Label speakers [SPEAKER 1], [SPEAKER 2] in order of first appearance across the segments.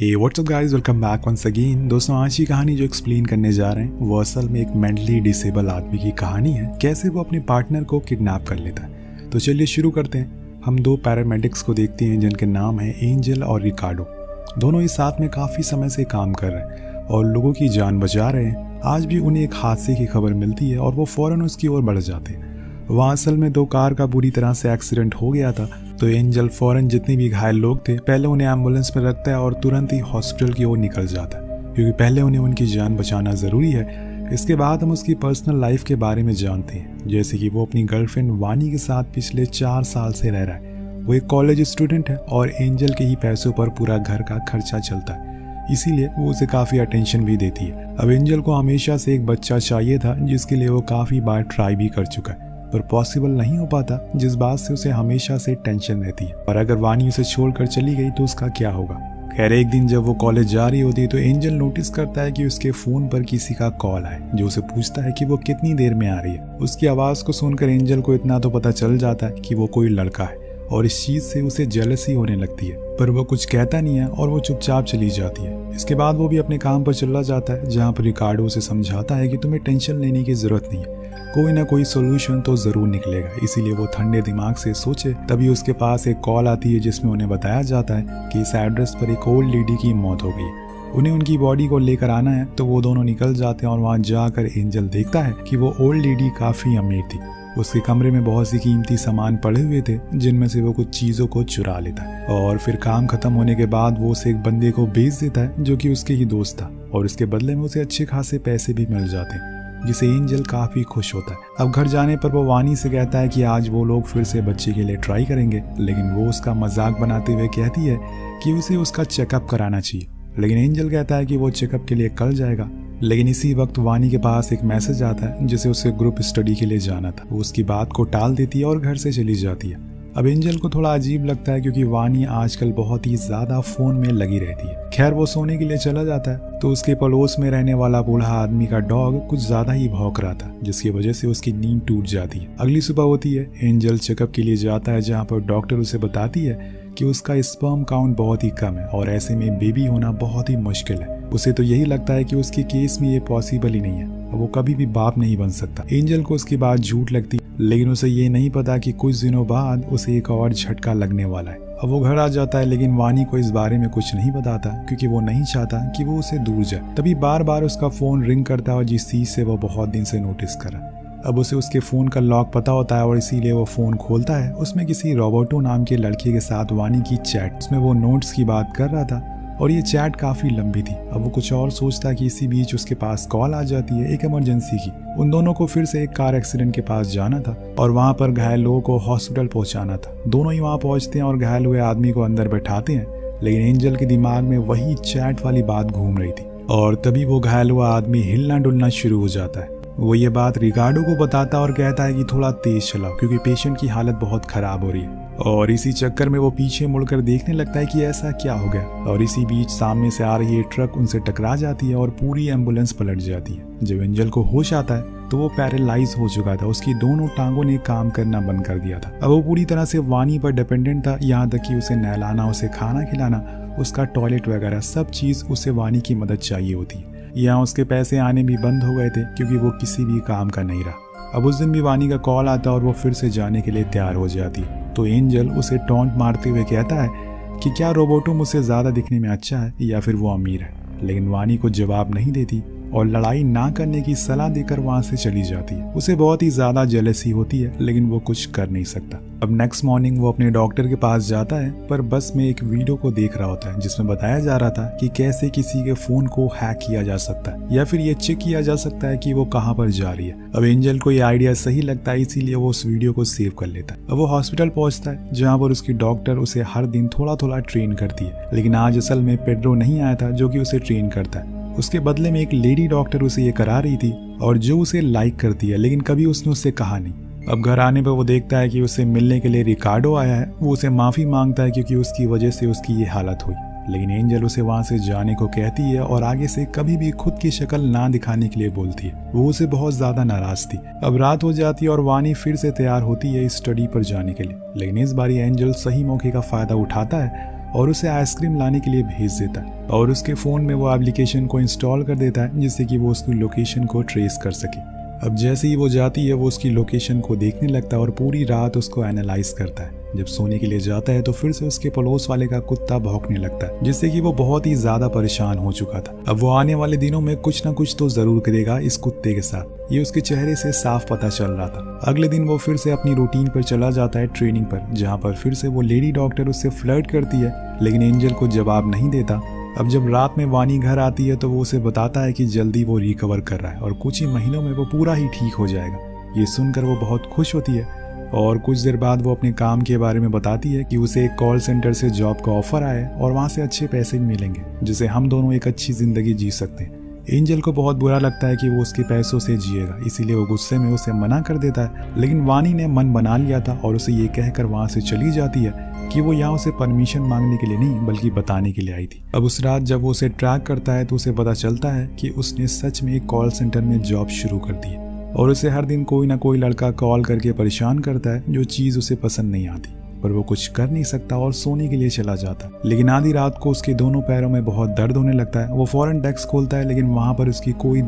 [SPEAKER 1] हे what's up guys, welcome back once again. दोस्तों, आज की कहानी जो एक्सप्लेन करने जा रहे हैं वो असल में एक मेंटली डिसेबल आदमी की कहानी है, कैसे वो अपने पार्टनर को किडनैप कर लेता है। तो चलिए शुरू करते हैं। हम दो पैरामेडिक्स को देखते हैं जिनके नाम है एंजल और रिकार्डो। दोनों ही साथ में काफ़ी समय से काम कर रहे हैं और लोगों की जान बचा रहे हैं। आज भी उन्हें एक हादसे की खबर मिलती है और वो फ़ौरन उसकी ओर बढ़ जाते हैं। वहाँ असल में दो कार का बुरी तरह से एक्सीडेंट हो गया था, तो एंजल फ़ौरन जितने भी घायल लोग थे पहले उन्हें एम्बुलेंस में रखता है और तुरंत ही हॉस्पिटल की ओर निकल जाता है, क्योंकि पहले उन्हें उनकी जान बचाना ज़रूरी है। इसके बाद हम उसकी पर्सनल लाइफ के बारे में जानते हैं, जैसे कि वो अपनी गर्लफ्रेंड वानी के साथ पिछले 4 साल से रह रहा है। वो एक कॉलेज स्टूडेंट है और एंजल के ही पैसों पर पूरा घर का खर्चा चलता है, इसीलिए वो उसे काफ़ी अटेंशन भी देती है। अब एंजल को हमेशा से एक बच्चा चाहिए था, जिसके लिए वो काफ़ी बार ट्राई भी कर चुका है, पर पॉसिबल नहीं हो पाता, जिस बात से उसे हमेशा से टेंशन रहती है। और अगर वानी उसे छोड़कर चली गई तो उसका क्या होगा। खैर, एक दिन जब वो कॉलेज जा रही होती है तो एंजल नोटिस करता है कि उसके फ़ोन पर किसी का कॉल आए, जो उसे पूछता है कि वो कितनी देर में आ रही है। उसकी आवाज़ को सुनकर एंजल को इतना तो पता चल जाता है कि वो कोई लड़का है और इस चीज़ से उसे जेलसी होने लगती है, पर वो कुछ कहता नहीं है और वो चुपचाप चली जाती है। इसके बाद वो भी अपने काम पर चला जाता है, जहाँ पर रिकार्डो उसे समझाता है कि तुम्हें टेंशन लेने की ज़रूरत नहीं है, कोई ना कोई सोल्यूशन तो ज़रूर निकलेगा। इसीलिए वो ठंडे दिमाग से सोचे। तभी उसके पास एक कॉल आती है जिसमें उन्हें बताया जाता है कि इस एड्रेस पर एक ओल्ड लेडी की मौत हो गई है, उन्हें उनकी बॉडी को लेकर आना है। तो वो दोनों निकल जाते हैं और वहाँ जाकर एंजल देखता है कि वो ओल्ड लेडी काफ़ी अमीर थी। उसके कमरे में बहुत सी कीमती सामान पड़े हुए थे, जिनमें से वो कुछ चीज़ों को चुरा लेता है और फिर काम खत्म होने के बाद वो उसे एक बंदे को बेच देता है, जो कि उसके ही दोस्त था, और उसके बदले में उसे अच्छे खासे पैसे भी मिल जाते हैं, जिसे एंजल काफ़ी खुश होता है। अब घर जाने पर वो वानी से कहता है कि आज वो लोग फिर से बच्चे के लिए ट्राई करेंगे, लेकिन वो उसका मजाक बनाते हुए कहती है कि उसे उसका चेकअप कराना चाहिए। लेकिन एंजल कहता है कि वो चेकअप के लिए कल जाएगा। लेकिन इसी वक्त वानी के पास एक मैसेज आता है जिसे उसे ग्रुप स्टडी के लिए जाना था। वो उसकी बात को टाल देती है और घर से चली जाती है। अब एंजल को थोड़ा अजीब लगता है, क्योंकि वानी आजकल बहुत ही ज़्यादा फ़ोन में लगी रहती है। खैर, वो सोने के लिए चला जाता है तो उसके पड़ोस में रहने वाला बूढ़ा आदमी का डॉग कुछ ज़्यादा ही भौंक रहा था, जिसकी वजह से उसकी नींद टूट जाती है। अगली सुबह होती है, एंजल चेकअप के लिए जाता है, जहाँ पर डॉक्टर उसे बताती है कि उसका स्पर्म काउंट बहुत ही कम है और ऐसे में बेबी होना बहुत ही मुश्किल है। उसे तो यही लगता है कि उसके केस में ये पॉसिबल ही नहीं है और वो कभी भी बाप नहीं बन सकता। एंजल को उसकी बात झूठ लगती, लेकिन उसे ये नहीं पता कि कुछ दिनों बाद उसे एक और झटका लगने वाला है। अब वो घर आ जाता है, लेकिन वानी को इस बारे में कुछ नहीं बताता, क्योंकि वो नहीं चाहता कि वो उसे दूर जाए। तभी बार बार उसका फ़ोन रिंग करता है, और जिस चीज़ से वो बहुत दिन से नोटिस करा। अब उसे उसके फ़ोन का लॉक पता होता है और इसीलिए वो फ़ोन खोलता है। उसमें किसी रोबोटो नाम के लड़के के साथ वानी की चैट, उसमें वो नोट्स की बात कर रहा था और ये चैट काफ़ी लंबी थी। अब वो कुछ और सोचता है कि इसी बीच उसके पास कॉल आ जाती है एक इमरजेंसी की। उन दोनों को फिर से एक कार एक्सीडेंट के पास जाना था और वहाँ पर घायल लोगों को हॉस्पिटल पहुँचाना था। दोनों ही वहाँ पहुँचते हैं और घायल हुए आदमी को अंदर बैठाते हैं, लेकिन एंजल के दिमाग में वही चैट वाली बात घूम रही थी और तभी वो घायल हुआ आदमी हिलना डुलना शुरू हो जाता है। वो ये बात रिकार्डो को बताता और कहता है कि थोड़ा तेज चलाओ, क्योंकि पेशेंट की हालत बहुत ख़राब हो रही है। और इसी चक्कर में वो पीछे मुड़कर देखने लगता है कि ऐसा क्या हो गया, और इसी बीच सामने से आ रही ट्रक उनसे टकरा जाती है और पूरी एम्बुलेंस पलट जाती है। जब एंजल को होश आता है तो वो पैरालाइज हो चुका था, उसकी दोनों टांगों ने काम करना बंद कर दिया था। अब वो पूरी तरह से वानी पर डिपेंडेंट था, यहाँ तक कि उसे नहलाना, उसे खाना खिलाना, उसका टॉयलेट वगैरह सब चीज़ उसे वानी की मदद चाहिए होती है। यहाँ उसके पैसे आने भी बंद हो गए थे, क्योंकि वो किसी भी काम का नहीं रहा। अब उस दिन भी वानी का कॉल आता और वो फिर से जाने के लिए तैयार हो जाती, तो एंजल उसे टॉन्ट मारते हुए कहता है कि क्या रोबोटो मुझसे ज़्यादा दिखने में अच्छा है या फिर वो अमीर है। लेकिन वानी को जवाब नहीं देती और लड़ाई ना करने की सलाह देकर वहाँ से चली जाती है। उसे बहुत ही ज़्यादा जेलसी होती है, लेकिन वो कुछ कर नहीं सकता। अब नेक्स्ट मॉर्निंग वो अपने डॉक्टर के पास जाता है, पर बस में एक वीडियो को देख रहा होता है जिसमें बताया जा रहा था कि कैसे किसी के फ़ोन को हैक किया जा सकता है या फिर ये चेक किया जा सकता है कि वो कहाँ पर जा रही है। अब एंजल को ये आइडिया सही लगता है, इसीलिए वो उस वीडियो को सेव कर लेता है। अब वो हॉस्पिटल पहुँचता है, जहाँ पर उसकी डॉक्टर उसे हर दिन थोड़ा थोड़ा ट्रेन करती है, लेकिन आज असल में पेड्रो नहीं आया था जो कि उसे ट्रेन करता है। उसके बदले में एक लेडी डॉक्टर उसे ये करा रही थी और जो उसे लाइक करती है, लेकिन कभी उसने उससे कहा नहीं। अब घर आने पर वो देखता है कि उसे मिलने के लिए रिकार्डो आया है। वो उसे माफ़ी मांगता है क्योंकि उसकी वजह से उसकी ये हालत हुई, लेकिन एंजल उसे वहाँ से जाने को कहती है और आगे से कभी भी खुद की शक्ल ना दिखाने के लिए बोलती है। वो उसे बहुत ज़्यादा नाराज़ थी। अब रात हो जाती है और वानी फिर से तैयार होती है स्टडी पर जाने के लिए, लेकिन इस बार एंजल सही मौके का फ़ायदा उठाता है और उसे आइसक्रीम लाने के लिए भेज देता है और उसके फ़ोन में वो एप्लीकेशन को इंस्टॉल कर देता है जिससे कि वो उसकी लोकेशन को ट्रेस कर सके। अब जैसे ही वो जाती है वो उसकी लोकेशन को देखने लगता है और पूरी रात उसको एनालाइज करता है। जब सोने के लिए जाता है तो फिर से उसके पड़ोस वाले का कुत्ता भौंकने लगता है जिससे कि वो बहुत ही ज्यादा परेशान हो चुका था। अब वो आने वाले दिनों में कुछ ना कुछ तो जरूर करेगा इस कुत्ते के साथ, ये उसके चेहरे से साफ पता चल रहा था। अगले दिन वो फिर से अपनी रूटीन पर चला जाता है ट्रेनिंग पर, जहाँ पर फिर से वो लेडी डॉक्टर उससे फ्लर्ट करती है लेकिन एंजल को जवाब नहीं देता। अब जब रात में वानी घर आती है तो वो उसे बताता है कि जल्दी वो रिकवर कर रहा है और कुछ ही महीनों में वो पूरा ही ठीक हो जाएगा। ये सुनकर वो बहुत खुश होती है और कुछ देर बाद वो अपने काम के बारे में बताती है कि उसे एक कॉल सेंटर से जॉब का ऑफर आया है और वहाँ से अच्छे पैसे भी मिलेंगे जिससे हम दोनों एक अच्छी जिंदगी जी सकते हैं। एंजल को बहुत बुरा लगता है कि वो उसके पैसों से जिएगा, इसीलिए वो गुस्से में उसे मना कर देता है। लेकिन वानी ने मन बना लिया था और उसे ये कहकर वहाँ से चली जाती है कि वो यहाँ उसे परमिशन मांगने के लिए नहीं बल्कि बताने के लिए आई थी। अब उस रात जब वो उसे ट्रैक करता है तो उसे पता चलता है कि उसने सच में एक कॉल सेंटर में जॉब शुरू कर दी है और उसे हर दिन कोई ना कोई लड़का कॉल करके परेशान करता है जो चीज़ उसे पसंद नहीं आती, पर वो कुछ कर नहीं सकता और सोने के लिए चला जाता। लेकिन आधी रात को उसके दोनों पैरों में बहुत दर्द होने लगता है। वो फौरन डेस्क खोलता है लेकिन वहाँ पर उसकी कोई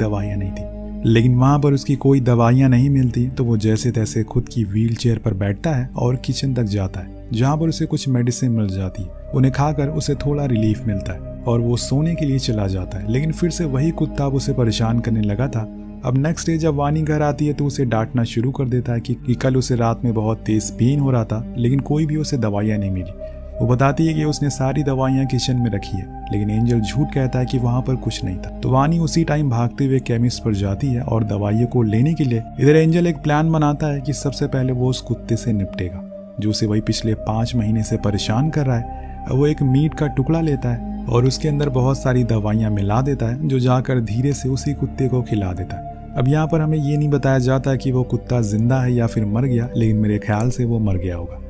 [SPEAKER 1] दवाइयाँ नहीं मिलती तो वो जैसे तैसे खुद की व्हील चेयर पर बैठता है और किचन तक जाता है जहाँ पर उसे कुछ मेडिसिन मिल जाती है। उन्हें खाकर उसे थोड़ा रिलीफ मिलता है और वो सोने के लिए चला जाता है। लेकिन फिर से वही कुत्ता उसे परेशान करने लगा था। अब नेक्स्ट डे जब वानी घर आती है तो उसे डांटना शुरू कर देता है कि कल उसे रात में बहुत तेज पेन हो रहा था लेकिन कोई भी उसे दवाइयाँ नहीं मिली। वो बताती है कि उसने सारी दवाइयाँ किचन में रखी है लेकिन एंजल झूठ कहता है कि वहाँ पर कुछ नहीं था। तो वानी उसी टाइम भागते हुए केमिस्ट पर जाती है और दवाइयों को लेने के लिए इधर एंजल एक प्लान बनाता है कि सबसे पहले वो उस कुत्ते से निपटेगा जो उसे वही पिछले 5 महीने से परेशान कर रहा है। वो एक मीट का टुकड़ा लेता है और उसके अंदर बहुत सारी दवाइयाँ मिला देता है जो जाकर धीरे से उसी कुत्ते को खिला देता है। अब यहाँ पर हमें ये नहीं बताया जाता कि वो कुत्ता जिंदा है या फिर मर गया, लेकिन मेरे ख्याल से वो मर गया होगा।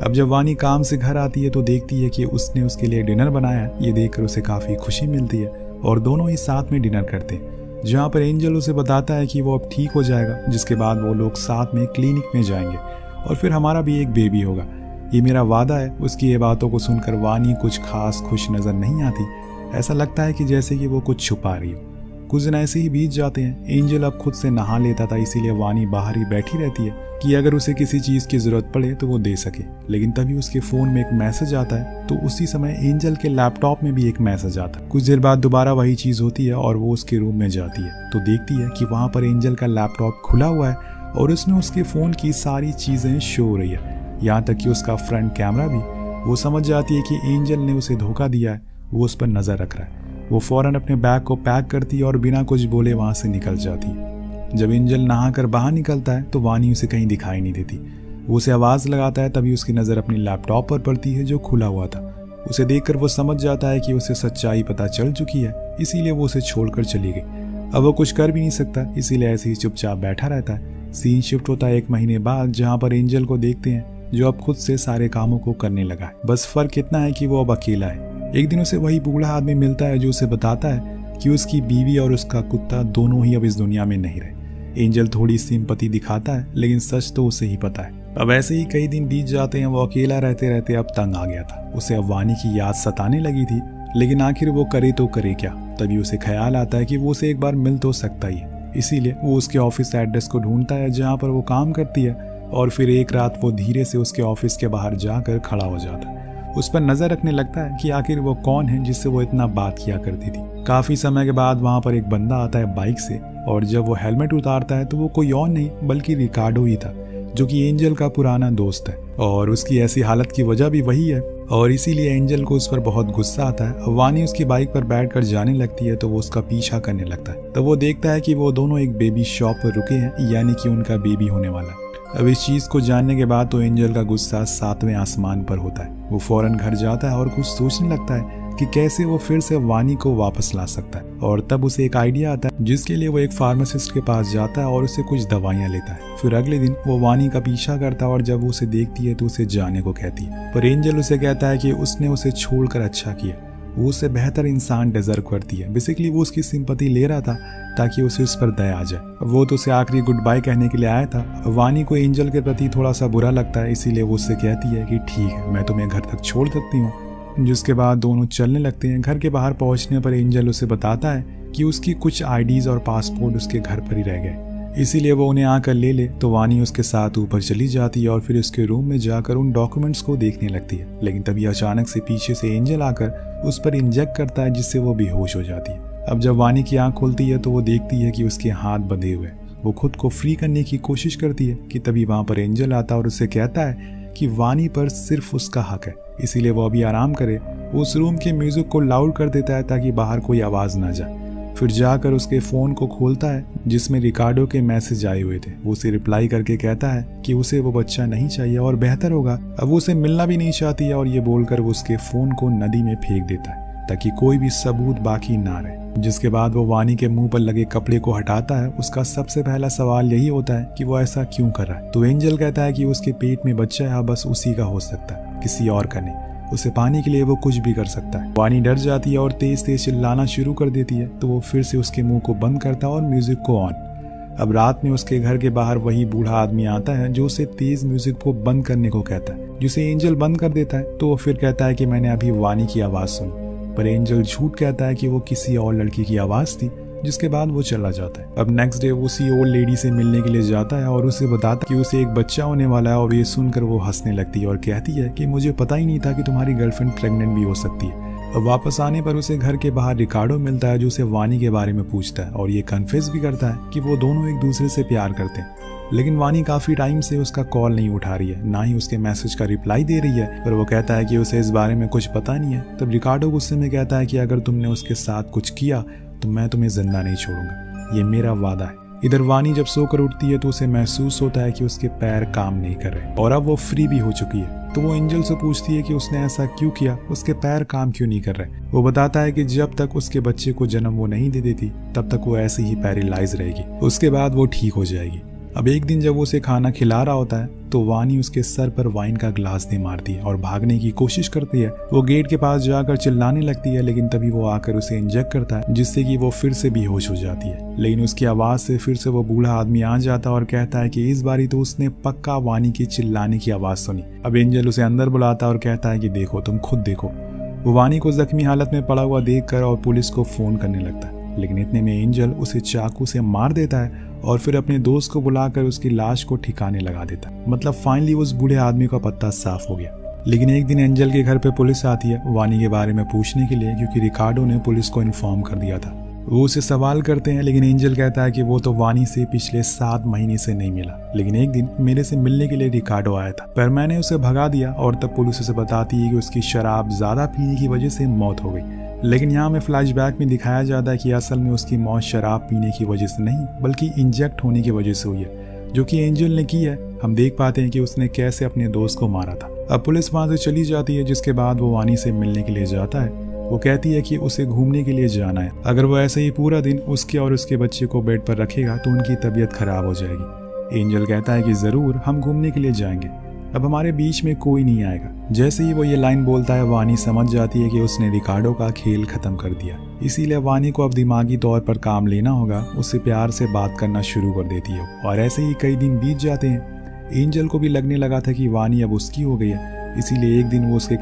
[SPEAKER 1] अब जब वानी काम से घर आती है तो देखती है कि उसने उसके लिए डिनर बनाया है। ये देखकर उसे काफ़ी खुशी मिलती है और दोनों ही साथ में डिनर करते हैं, जहाँ पर एंजल उसे बताता है कि वो अब ठीक हो जाएगा, जिसके बाद वो लोग साथ में क्लिनिक में जाएंगे और फिर हमारा भी एक बेबी होगा, ये मेरा वादा है। उसकी ये बातों को सुनकर वानी कुछ खास खुश नज़र नहीं आती। ऐसा लगता है कि जैसे कि वो कुछ छुपा रही हो। कुछ दिन ऐसे ही बीत जाते हैं। एंजल अब खुद से नहा लेता था, इसीलिए वानी बाहर ही बैठी रहती है कि अगर उसे किसी चीज़ की ज़रूरत पड़े तो वो दे सके। लेकिन तभी उसके फ़ोन में एक मैसेज आता है, तो उसी समय एंजल के लैपटॉप में भी एक मैसेज आता है। कुछ देर बाद दोबारा वही चीज़ होती है और वो उसके रूम में जाती है तो देखती है कि वहाँ पर एंजल का लैपटॉप खुला हुआ है और उसमें उसके फ़ोन की सारी चीज़ें शो हो रही है, यहाँ तक कि उसका फ्रंट कैमरा भी। वो समझ जाती है कि एंजल ने उसे धोखा दिया है, वो उस पर नज़र रख रहा है। वो फौरन अपने बैग को पैक करती है और बिना कुछ बोले वहाँ से निकल जाती है। जब एंजल नहाकर बाहर निकलता है तो वानी उसे कहीं दिखाई नहीं देती। वो उसे आवाज़ लगाता है, तभी उसकी नज़र अपनी लैपटॉप पर पड़ती है जो खुला हुआ था। उसे देखकर वो समझ जाता है कि उसे सच्चाई पता चल चुकी है, इसीलिए वो उसे छोड़कर चली गई। अब वो कुछ कर भी नहीं सकता, इसीलिए ऐसे ही चुपचाप बैठा रहता है। सीन शिफ्ट होता है 1 महीने बाद, जहाँ पर एंजल को देखते हैं जो अब खुद से सारे कामों को करने लगा है। बस फर्क इतना है कि वो अब अकेला है। एक दिन उसे वही बूढ़ा आदमी मिलता है जो उसे बताता है कि उसकी बीवी और उसका कुत्ता दोनों ही अब इस दुनिया में नहीं रहे। एंजल थोड़ी सिंपैथी दिखाता है, लेकिन सच तो उसे ही पता है। अब ऐसे ही कई दिन बीत जाते हैं। वो अकेला रहते रहते अब तंग आ गया था। उसे अब वानी की याद सताने लगी थी, लेकिन आखिर वो करे तो करे क्या। तभी उसे ख्याल आता है कि वो उसे एक बार मिल तो सकता ही है। इसीलिए वो उसके ऑफिस एड्रेस को ढूंढता है जहाँ पर वो काम करती है और फिर एक रात वो धीरे से उसके ऑफिस के बाहर जाकर खड़ा हो जाता है। उस पर नजर रखने लगता है कि आखिर वो कौन है जिससे वो इतना बात किया करती थी। काफी समय के बाद वहां पर एक बंदा आता है बाइक से, और जब वो हेलमेट उतारता है तो वो कोई और नहीं बल्कि रिकार्डो ही था, जो कि एंजल का पुराना दोस्त है। और उसकी ऐसी हालत की वजह भी वही है और इसीलिए एंजल को उस पर बहुत गुस्सा आता है। वानी उसकी बाइक पर बैठकर जाने लगती है तो वो उसका पीछा करने लगता है। तब वो देखता है कि वो दोनों एक बेबी शॉप पर रुके हैं, यानी कि उनका बेबी होने वाला है। अब इस चीज को जानने के बाद तो एंजल का गुस्सा 7वें आसमान पर होता है। वो फौरन घर जाता है और कुछ सोचने लगता है कि कैसे वो फिर से वानी को वापस ला सकता है। और तब उसे एक आइडिया आता है, जिसके लिए वो एक फार्मासिस्ट के पास जाता है और उससे कुछ दवाइयाँ लेता है। फिर अगले दिन वो वानी का पीछा करता है और जब वो उसे देखती है तो उसे जाने को कहती है, पर एंजल उसे कहता है कि उसने उसे छोड़कर अच्छा किया, वो उससे बेहतर इंसान डिजर्व करती है। बेसिकली वो उसकी सिंपैथी ले रहा था ताकि उसे उस पर दया आ जाए। वो तो उसे आखिरी गुड बाय कहने के लिए आया था। वानी को एंजल के प्रति थोड़ा सा बुरा लगता है, इसीलिए वो उससे कहती है कि ठीक है, मैं तुम्हें घर तक छोड़ सकती हूँ, जिसके बाद दोनों चलने लगते हैं। घर के बाहर पहुंचने पर एंजल उसे बताता है कि उसकी कुछ आईडीज और पासपोर्ट उसके घर पर ही रह गए, इसीलिए वो उन्हें आकर ले ले। तो वानी उसके साथ ऊपर चली जाती है और फिर उसके रूम में जाकर उन डॉक्यूमेंट्स को देखने लगती है। लेकिन तभी अचानक से पीछे से एंजल आकर उस पर इंजेक्ट करता है, जिससे वो बेहोश हो जाती है। अब जब वानी की आंख खुलती है तो वो देखती है कि उसके हाथ बंधे हुए हैं। वो खुद को फ्री करने की कोशिश करती है कि तभी वहां पर एंजल आता और उससे कहता है कि वानी पर सिर्फ उसका हक है, इसीलिए वो अभी आराम करे। वो उस रूम के म्यूजिक को लाउड कर देता है ताकि बाहर कोई आवाज ना जाए। फिर जाकर उसके फोन को खोलता है जिसमें रिकार्डो के मैसेज आए हुए थे। वो उसे रिप्लाई करके कहता है कि उसे वो बच्चा नहीं चाहिए और बेहतर होगा अब वो उसे मिलना भी नहीं चाहती है, और ये बोलकर वो उसके फोन को नदी में फेंक देता है ताकि कोई भी सबूत बाकी ना रहे। जिसके बाद वो वानी के मुंह पर लगे कपड़े को हटाता है। उसका सबसे पहला सवाल यही होता है कि वो ऐसा क्यों कर रहा है। तो एंजल कहता है कि उसके पेट में बच्चा है, बस उसी का हो सकता है, किसी और का नहीं। उसे पाने के लिए वो कुछ भी कर सकता है। वानी डर जाती है और तेज तेज चिल्लाना शुरू कर देती है। तो वो फिर से उसके मुंह को बंद करता है और म्यूजिक को ऑन। अब रात में उसके घर के बाहर वही बूढ़ा आदमी आता है जो उसे तेज म्यूजिक को बंद करने को कहता है, जिसे एंजल बंद कर देता है। तो वो फिर कहता है कि मैंने अभी वानी की आवाज सुनी, पर एंजल झूठ कहता है कि वो किसी और लड़की की आवाज थी। जिसके बाद वो चला जाता है। अब नेक्स्ट डे वो उसी ओल्ड लेडी से मिलने के लिए जाता है और उसे बताता है कि उसे एक बच्चा होने वाला है। और ये सुनकर वो हंसने लगती है और कहती है कि मुझे पता ही नहीं था कि तुम्हारी गर्लफ्रेंड प्रेग्नेंट भी हो सकती है। अब वापस आने पर उसे घर के बाहर रिकार्डो मिलता है जो उसे वानी के बारे में पूछता है और ये कन्फेस भी करता है कि वो दोनों एक दूसरे से प्यार करते हैं। लेकिन वानी काफी टाइम से उसका कॉल नहीं उठा रही है, ना ही उसके मैसेज का रिप्लाई दे रही है। पर वो कहता है कि उसे इस बारे में कुछ पता नहीं है। तब रिकार्डो गुस्से में कहता है कि अगर तुमने उसके साथ कुछ किया तो मैं तुम्हें जिंदा नहीं छोड़ूंगा, ये मेरा वादा है। इधर वानी जब सोकर उठती है तो उसे महसूस होता है कि उसके पैर काम नहीं कर रहे और अब वो फ्री भी हो चुकी है। तो वो एंजल से पूछती है कि उसने ऐसा क्यों किया, उसके पैर काम क्यों नहीं कर रहे। वो बताता है कि जब तक उसके बच्चे को जन्म वो नहीं दे देती तब तक वो ऐसे ही पैरालाइज रहेगी, उसके बाद वो ठीक हो जाएगी। अब एक दिन जब वो उसे खाना खिला रहा होता है तो वानी उसके सर पर वाइन का ग्लास दे मारती है और भागने की कोशिश करती है। वो गेट के पास जाकर चिल्लाने लगती है, लेकिन तभी वो आकर उसे इंजेक्ट करता है जिससे कि वो फिर से बेहोश हो जाती है। लेकिन उसकी आवाज से फिर से वो बूढ़ा आदमी आ जाता है और कहता है कि इस बारी तो उसने पक्का वानी की चिल्लाने की आवाज सुनी। अब एंजल उसे अंदर बुलाता है और कहता है कि देखो, तुम खुद देखो। वो वानी को जख्मी हालत में पड़ा हुआ देखकर और पुलिस को फोन करने लगता है। लेकिन इतने में एंजल उसे चाकू से मार देता है और फिर अपने दोस्त को बुलाकर उसकी लाश को ठिकाने लगा देता है। मतलब फाइनली उस बूढ़े आदमी का पत्ता साफ हो गया। लेकिन एक दिन एंजल के घर पे पुलिस आती है वानी के बारे में पूछने के लिए, क्योंकि रिकार्डो ने पुलिस को इन्फॉर्म कर दिया था। वो उसे सवाल करते हैं, लेकिन एंजल कहता है कि वो तो वानी से पिछले 7 महीने से नहीं मिला, लेकिन एक दिन मेरे से मिलने के लिए रिकार्डो आया था, पर मैंने उसे भगा दिया। और तब पुलिस उसे बताती है कि उसकी शराब ज्यादा पीने की वजह से मौत हो गई। लेकिन यहाँ में फ्लैशबैक में दिखाया जाता है कि असल में उसकी मौत शराब पीने की वजह से नहीं बल्कि इंजेक्ट होने की वजह से हुई है, जो कि एंजल ने की है। हम देख पाते हैं कि उसने कैसे अपने दोस्त को मारा था। अब पुलिस वहां से चली जाती है, जिसके बाद वो वानी से मिलने के लिए जाता है। वो कहती है कि उसे घूमने के लिए जाना है, अगर वो ऐसे ही पूरा दिन उसके और उसके बच्चे को बेड पर रखेगा तो उनकी तबीयत खराब हो जाएगी। एंजल कहता है कि जरूर हम घूमने के लिए जाएंगे, अब हमारे बीच में कोई नहीं आएगा। जैसे ही वो ये लाइन बोलता है वानी समझ जाती है कि उसने रिकार्डो का खेल खत्म कर दिया, इसीलिए वानी को अब दिमागी तौर पर काम लेना होगा। उससे प्यार से बात करना शुरू कर देती है और ऐसे ही कई दिन बीत जाते हैं। एंजल को भी लगने लगा था कि वानी अब उसकी हो गई है, इसीलिए एक दिन वो उसके